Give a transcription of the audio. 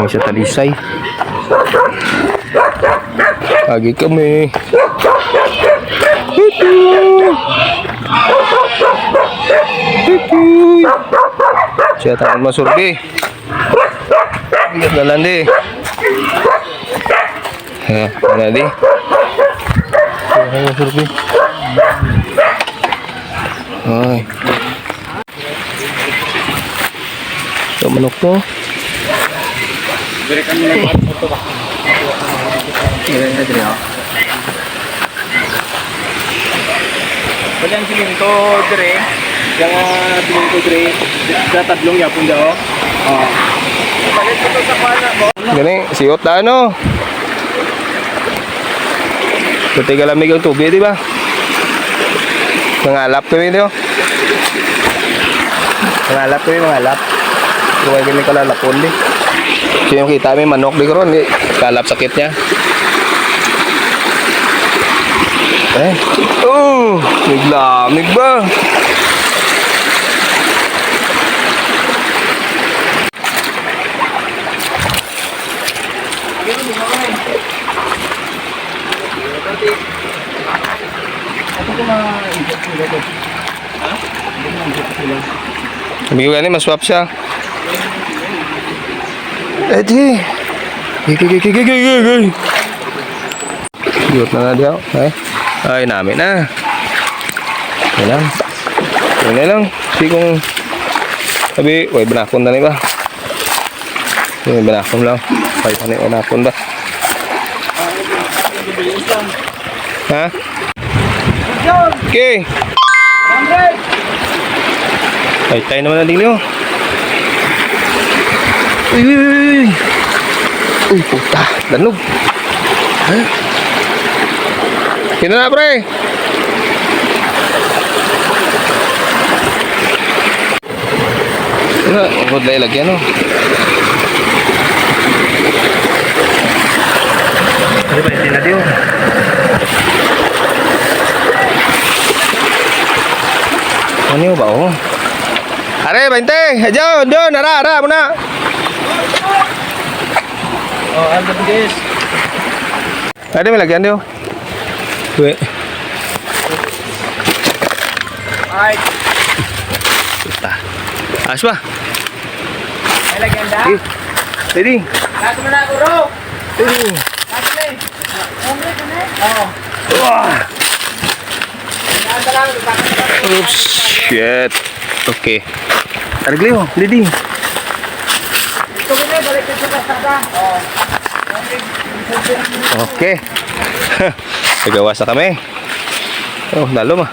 kami sa Talisay. Lagi kami. Siya takot masurbi. Ikat galan di. Ha, mana di? Siya masurbi. Ay. Ito manok to. Berikan minum foto ba? Iya, dire oh. Walang siminto dire. Yang siminto dire. Sa tatlong yapon daw. Oh. Balik ko sa kuana mo. Gani, siot na ano. Kutiga lamig ang tubig, di ba? Mangalap kami ito. Mangalap kami, mangalap. Huwag kami kalalapon di. So yung kita may manok di karon, di kalap sakit niya. Naglamig ba? Sabi ko gani, maswap siya. Edi. Gigigigigigigigig. Diyot na na diyo. Ay, namin na. Yan lang. Yan lang. Kasi kung sabi, uy, banakon na ba? Uy, banakon lang. Ay, panik, banakon ba? Ha? Okay. Ay, tayo naman na din niyo. Uy. Uy, puta. Danog. Ha? Sino na, pre? Ano? Ang good na ilagyan, no? Ano ba, hindi na diyo? Ano ba, oh? Are, 20! Diyon! Ara muna! Oh, ano guys? Ada may lagyan diyo. Wait. Ay. Puta. Ayos ba? May lagyan da? Ready? Lahat mo na ako, bro. Ready. Lahat mo eh. Oo. Oops. Shit. Okay. Tarigli mo. Ready. Ito mo na, balik ka sa kasada. Oo. Okay. Nagawas na kami. Oh, lalo ma.